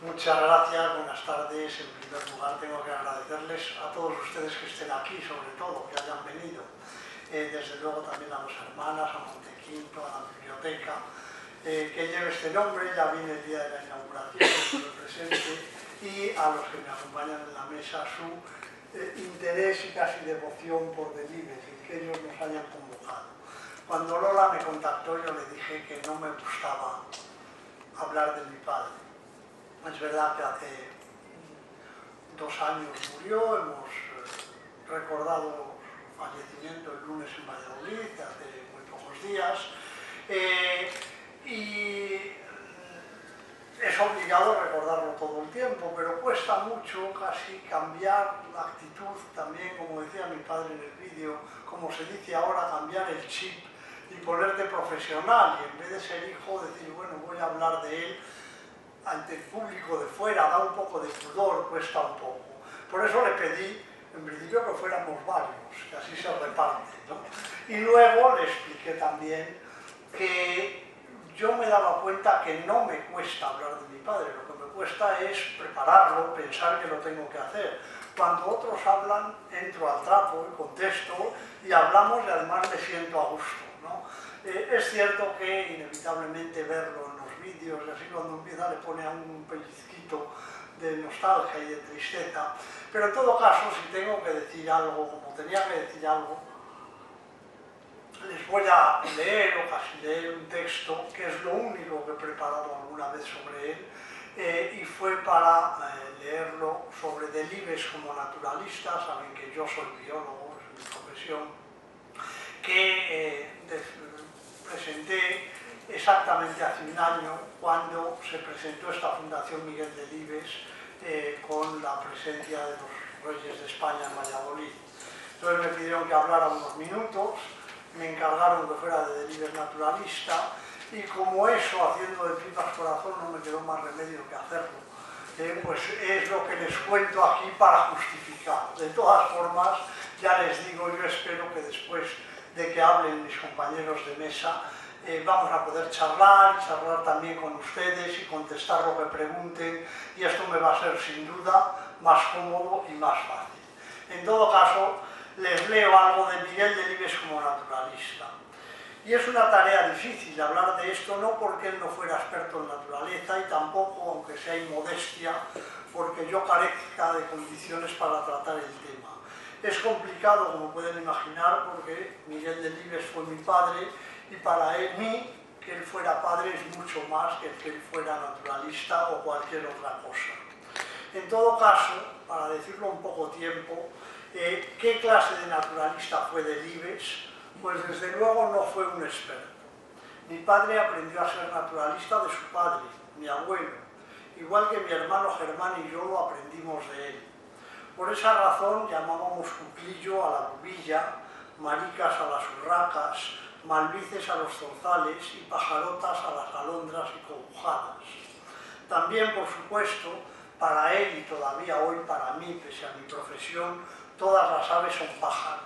Muchas gracias, buenas tardes. En primer lugar tengo que agradecerles a todos ustedes que estén aquí, sobre todo, que hayan venido. Desde luego también a las hermanas, a Montequinto, a la biblioteca, que lleve este nombre. Ya viene el día de la inauguración, estuve presente, y a los que me acompañan en la mesa su interés y casi devoción por Delibes, y que ellos nos hayan convocado. Cuando Lola me contactó, yo le dije que no me gustaba hablar de mi padre. Es verdad que hace 2 años murió, hemos recordado su fallecimiento el lunes en Valladolid, hace muy pocos días, y es obligado recordarlo todo el tiempo, pero cuesta mucho casi cambiar la actitud también, como decía mi padre en el vídeo, como se dice ahora, cambiar el chip y ponerte profesional, y en vez de ser hijo decir, bueno, voy a hablar de él ante el público de fuera, da un poco de pudor, cuesta un poco. Por eso le pedí, en principio, que fuéramos varios, que así se reparte, ¿no? Y luego le expliqué también que yo me daba cuenta que no me cuesta hablar de mi padre, lo que me cuesta es prepararlo, pensar que lo tengo que hacer. Cuando otros hablan, entro al trapo y contesto, y hablamos y además me siento a gusto, ¿no? Es cierto que inevitablemente verlo en los vídeos y así cuando empieza le pone a un pellizquito de nostalgia y de tristeza, pero en todo caso, si tengo que decir algo, como tenía que decir algo, les voy a leer o casi leer un texto que es lo único que he preparado alguna vez sobre él, y fue para leerlo sobre Delibes como naturalista. Saben que yo soy biólogo, es mi profesión, que presenté exactamente hace un año cuando se presentó esta Fundación Miguel Delibes con la presencia de los Reyes de España en Valladolid. Entonces me pidieron que hablara unos minutos, me encargaron que fuera de Delibes naturalista, y como eso, haciendo de tripas corazón, no me quedó más remedio que hacerlo. Pues es lo que les cuento aquí para justificar. De todas formas, ya les digo, yo espero que después de que hablen mis compañeros de mesa, vamos a poder charlar y charlar también con ustedes y contestar lo que pregunten, y esto me va a ser sin duda más cómodo y más fácil. En todo caso, les leo algo de Miguel Delibes como naturalista. Y es una tarea difícil hablar de esto, no porque él no fuera experto en naturaleza, y tampoco, aunque sea inmodestia, porque yo carezca de condiciones para tratar el tema. Es complicado, como pueden imaginar, porque Miguel Delibes fue mi padre, y para mí, que él fuera padre es mucho más que él fuera naturalista o cualquier otra cosa. En todo caso, para decirlo en poco tiempo, ¿qué clase de naturalista fue Delibes? Pues desde luego no fue un experto. Mi padre aprendió a ser naturalista de su padre, mi abuelo, igual que mi hermano Germán y yo lo aprendimos de él. Por esa razón llamábamos cuclillo a la bubilla, maricas a las urracas, malvices a los zorzales y pajarotas a las alondras y cogujadas. También, por supuesto, para él y todavía hoy para mí, pese a mi profesión, todas las aves son pájaros.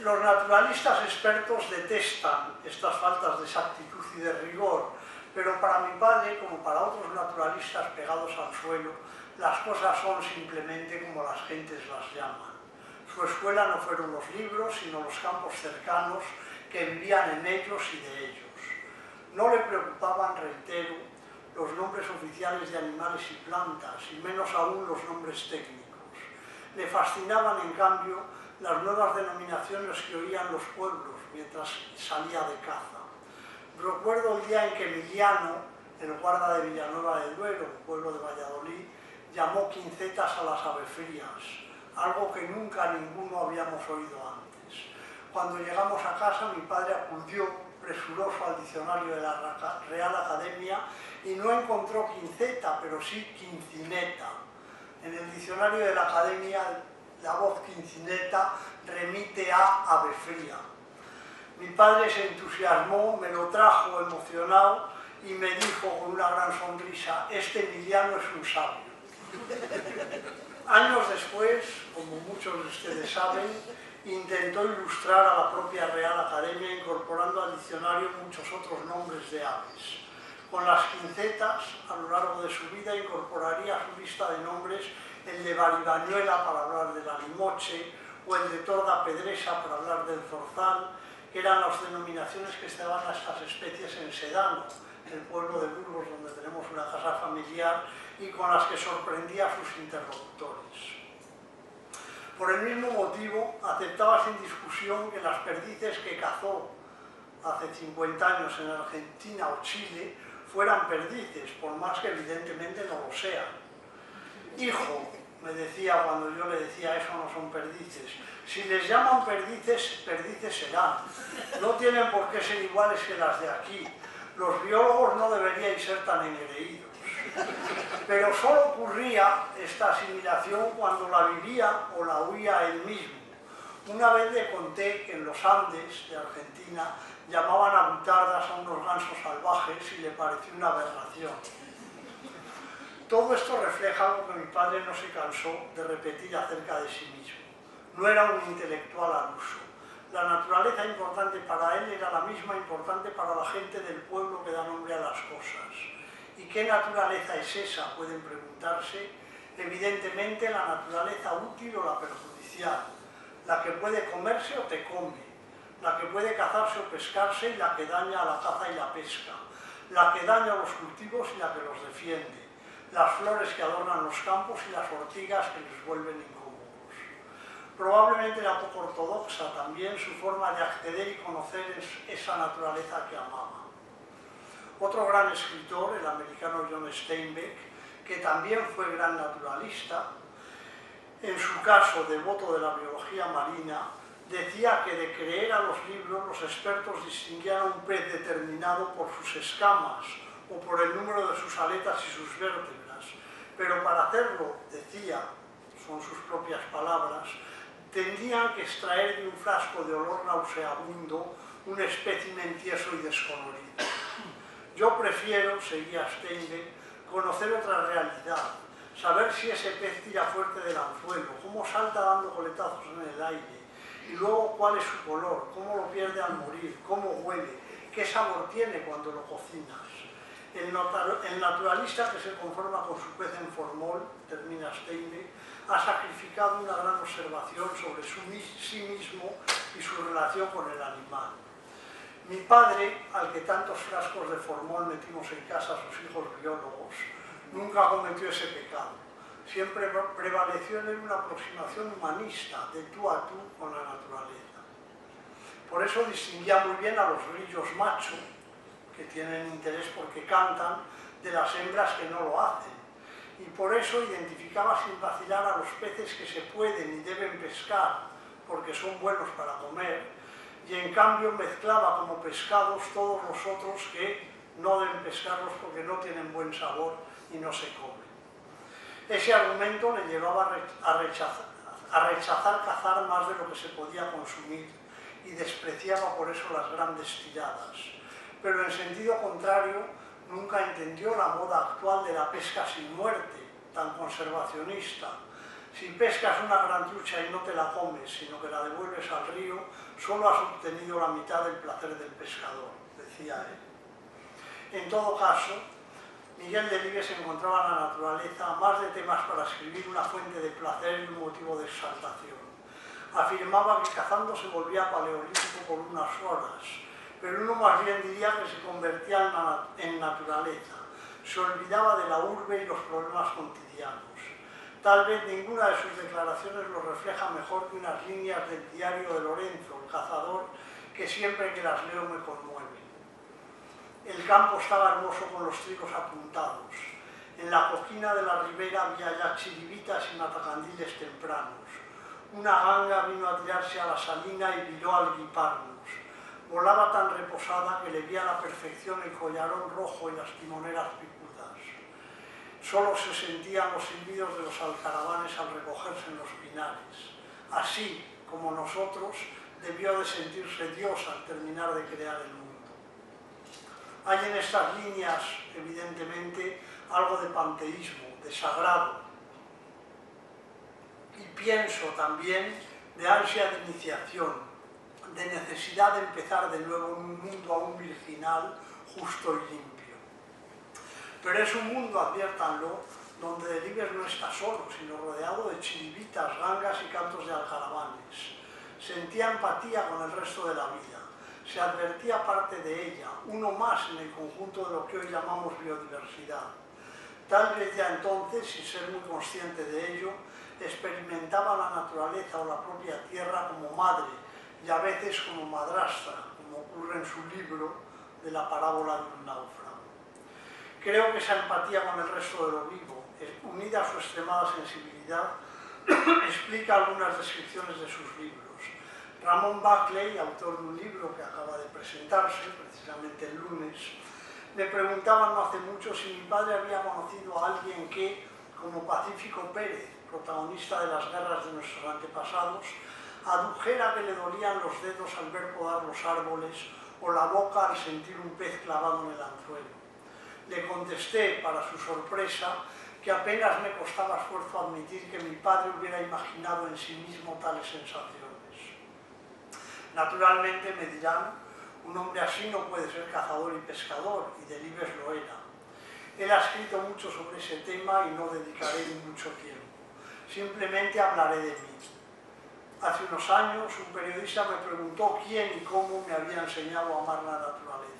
Los naturalistas expertos detestan estas faltas de exactitud y de rigor, pero para mi padre, como para otros naturalistas pegados al suelo, las cosas son simplemente como las gentes las llaman. Su escuela no fueron los libros, sino los campos cercanos que vivían en ellos y de ellos. No le preocupaban, reitero, los nombres oficiales de animales y plantas, y menos aún los nombres técnicos. Le fascinaban, en cambio, las nuevas denominaciones que oían los pueblos mientras salía de caza. Recuerdo el día en que Emiliano, el guarda de Villanueva de Duero, pueblo de Valladolid, llamó quincetas a las avefrías, algo que nunca ninguno habíamos oído antes. Cuando llegamos a casa, mi padre acudió presuroso al diccionario de la Real Academia y no encontró quinceta, pero sí quincineta. En el diccionario de la Academia, la voz quincineta remite a avefría. Mi padre se entusiasmó, me lo trajo emocionado y me dijo con una gran sonrisa: este Emiliano es un sabio. Años después, como muchos de ustedes saben, intentó ilustrar a la propia Real Academia incorporando al diccionario muchos otros nombres de aves. Con las quincetas, a lo largo de su vida, incorporaría a su lista de nombres el de Baribañuela para hablar de la limoche, o el de Torda Pedresa para hablar del zorzal, que eran las denominaciones que estaban a estas especies en Sedano, el pueblo de Burgos, donde tenemos una casa familiar, y con las que sorprendía a sus interlocutores. Por el mismo motivo, aceptaba sin discusión que las perdices que cazó hace 50 años en Argentina o Chile fueran perdices, por más que evidentemente no lo sean. Hijo, me decía cuando yo le decía eso no son perdices, si les llaman perdices, perdices serán. No tienen por qué ser iguales que las de aquí. Los biólogos no deberíais ser tan engreídos. Pero solo ocurría esta asimilación cuando la vivía o la oía él mismo. Una vez le conté que en los Andes de Argentina llamaban a butardas a unos gansos salvajes y le pareció una aberración. Todo esto refleja algo que mi padre no se cansó de repetir acerca de sí mismo. No era un intelectual al uso. La naturaleza importante para él era la misma importante para la gente del pueblo que da nombre a las cosas. ¿Y qué naturaleza es esa?, pueden preguntarse. Evidentemente la naturaleza útil o la perjudicial, la que puede comerse o te come, la que puede cazarse o pescarse y la que daña a la caza y la pesca, la que daña a los cultivos y la que los defiende, las flores que adornan los campos y las ortigas que les vuelven incómodos. Probablemente era poco ortodoxa también su forma de acceder y conocer esa naturaleza que amaba. Otro gran escritor, el americano John Steinbeck, que también fue gran naturalista, en su caso devoto de la biología marina, decía que de creer a los libros los expertos distinguían a un pez determinado por sus escamas o por el número de sus aletas y sus vértebras, pero para hacerlo, decía, son sus propias palabras, tendrían que extraer de un frasco de olor nauseabundo un espécimen tieso y descolorido. Yo prefiero, seguía Steinbeck, conocer otra realidad, saber si ese pez tira fuerte del anzuelo, cómo salta dando coletazos en el aire, y luego cuál es su color, cómo lo pierde al morir, cómo huele, qué sabor tiene cuando lo cocinas. El naturalista que se conforma con su pez en formol, termina Steinbeck, ha sacrificado una gran observación sobre sí mismo y su relación con el animal. Mi padre, al que tantos frascos de formol metimos en casa a sus hijos biólogos, nunca cometió ese pecado. Siempre prevaleció en él una aproximación humanista, de tú a tú con la naturaleza. Por eso distinguía muy bien a los grillos macho, que tienen interés porque cantan, de las hembras que no lo hacen. Y por eso identificaba sin vacilar a los peces que se pueden y deben pescar, porque son buenos para comer, y en cambio mezclaba como pescados todos los otros que no deben pescarlos porque no tienen buen sabor y no se comen. Ese argumento le llevaba a rechazar cazar más de lo que se podía consumir y despreciaba por eso las grandes tiradas. Pero en sentido contrario, nunca entendió la moda actual de la pesca sin muerte, tan conservacionista. Si pescas una gran trucha y no te la comes, sino que la devuelves al río, solo has obtenido la mitad del placer del pescador, decía él. En todo caso, Miguel Delibes encontraba en la naturaleza más de temas para escribir una fuente de placer y un motivo de exaltación. Afirmaba que cazando se volvía paleolítico por unas horas, pero uno más bien diría que se convertía en naturaleza, se olvidaba de la urbe y los problemas cotidianos. Tal vez ninguna de sus declaraciones lo refleja mejor que unas líneas del diario de Lorenzo, el cazador, que siempre que las leo me conmueven. El campo estaba hermoso con los trigos apuntados. En la coquina de la ribera había ya chiribitas y matacandiles tempranos. Una ganga vino a tirarse a la salina y viró al guiparnos. Volaba tan reposada que le vi a la perfección el collarón rojo y las timoneras picudas. Solo se sentían los silbidos de los alcaravanes al recogerse en los pinares. Así como nosotros, debió de sentirse Dios al terminar de crear el mundo. Hay en estas líneas, evidentemente, algo de panteísmo, de sagrado. Y pienso también de ansia de iniciación, de necesidad de empezar de nuevo en un mundo aún virginal, justo y limpio. Pero es un mundo, adviértanlo, donde Delibes no está solo, sino rodeado de chiribitas, gangas y cantos de alcaravanes. Sentía empatía con el resto de la vida, se advertía parte de ella, uno más en el conjunto de lo que hoy llamamos biodiversidad. Tal vez ya entonces, sin ser muy consciente de ello, experimentaba la naturaleza o la propia tierra como madre y a veces como madrastra, como ocurre en su libro de la parábola de un náufrago. Creo que esa empatía con el resto de lo vivo, unida a su extremada sensibilidad, explica algunas descripciones de sus libros. Ramón Buckley, autor de un libro que acaba de presentarse, precisamente el lunes, me preguntaba no hace mucho si mi padre había conocido a alguien que, como Pacífico Pérez, protagonista de las guerras de nuestros antepasados, adujera que le dolían los dedos al ver podar los árboles o la boca al sentir un pez clavado en el anzuelo. Le contesté, para su sorpresa, que apenas me costaba esfuerzo admitir que mi padre hubiera imaginado en sí mismo tales sensaciones. Naturalmente, me dirán, un hombre así no puede ser cazador y pescador, y Delibes lo era. Él ha escrito mucho sobre ese tema y no dedicaré mucho tiempo. Simplemente hablaré de mí. Hace unos años, un periodista me preguntó quién y cómo me había enseñado a amar la naturaleza.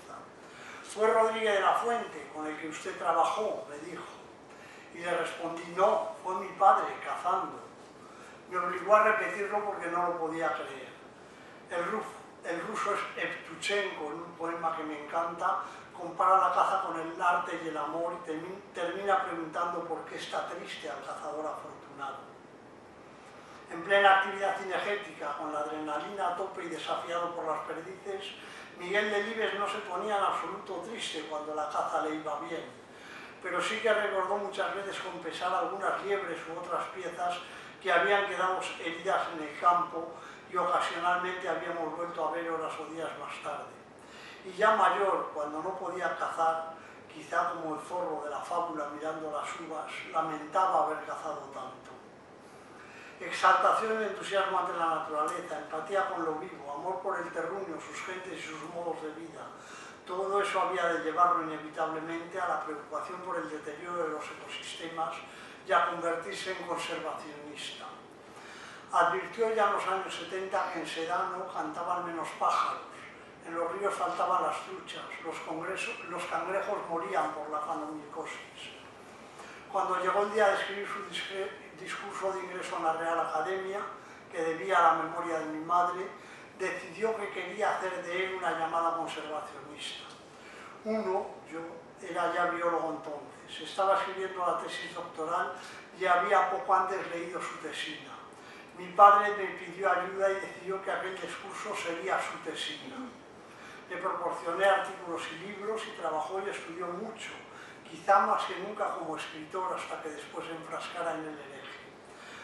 Fue Rodríguez de la Fuente, con el que usted trabajó, me dijo. Y le respondí, no, fue mi padre, cazando. Me obligó a repetirlo porque no lo podía creer. El ruso Evtuchenko, en un poema que me encanta, compara la caza con el arte y el amor y termina preguntando por qué está triste al cazador afortunado. En plena actividad cinegética, con la adrenalina a tope y desafiado por las perdices, Miguel Delibes no se ponía en absoluto triste cuando la caza le iba bien, pero sí que recordó muchas veces con pesar algunas liebres u otras piezas que habían quedado heridas en el campo y ocasionalmente habíamos vuelto a ver horas o días más tarde. Y ya mayor, cuando no podía cazar, quizá como el zorro de la fábula mirando las uvas, lamentaba haber cazado tanto. Exaltación y entusiasmo ante la naturaleza, empatía con lo vivo, amor por el terruño, sus gentes y sus modos de vida. Todo eso había de llevarlo inevitablemente a la preocupación por el deterioro de los ecosistemas y a convertirse en conservacionista. Advirtió ya en los años 70 que en Sedano cantaban menos pájaros, en los ríos faltaban las truchas, los cangrejos morían por la fanomicosis. Cuando llegó el día de escribir su discurso de ingreso en la Real Academia, que debía a la memoria de mi madre, decidió que quería hacer de él una llamada conservacionista. Yo era ya biólogo entonces, estaba escribiendo la tesis doctoral y había poco antes leído su tesina. Mi padre me pidió ayuda y decidió que aquel discurso sería su tesina. Le proporcioné artículos y libros y trabajó y estudió mucho, quizá más que nunca como escritor hasta que después se enfrascara en el hereje.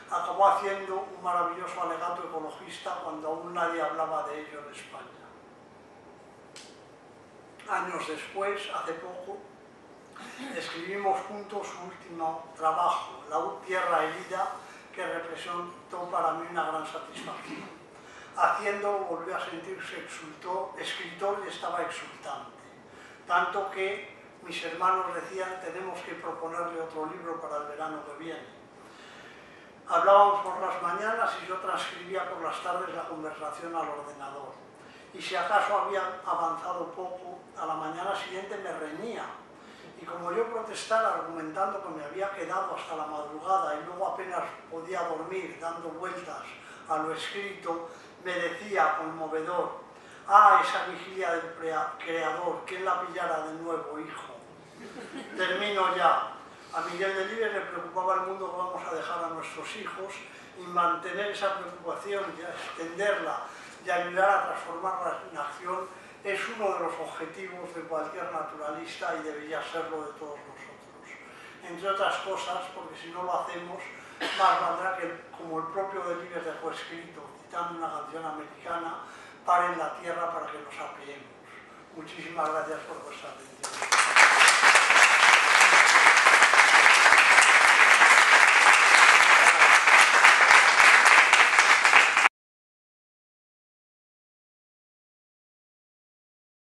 Acabó haciendo un maravilloso alegato ecologista cuando aún nadie hablaba de ello en España. Años después, hace poco, escribimos juntos su último trabajo, La tierra herida, que representó para mí una gran satisfacción. Haciéndolo volvió a sentirse escritor y estaba exultante, tanto que mis hermanos decían tenemos que proponerle otro libro para el verano que viene. Hablábamos por las mañanas y yo transcribía por las tardes la conversación al ordenador. Y si acaso había avanzado poco, a la mañana siguiente me reñía. Y como yo protestara argumentando que me había quedado hasta la madrugada y luego apenas podía dormir dando vueltas a lo escrito, me decía conmovedor, esa vigilia del creador, ¿quién la pillara de nuevo, hijo? Termino ya. A Miguel Delibes le preocupaba el mundo que vamos a dejar a nuestros hijos y mantener esa preocupación y extenderla y ayudar a transformarla en acción es uno de los objetivos de cualquier naturalista y debería serlo de todos nosotros. Entre otras cosas, porque si no lo hacemos, más valdrá que, como el propio Delibes dejó escrito, citando una canción americana, paren la tierra para que nos apeemos. Muchísimas gracias por vuestra atención.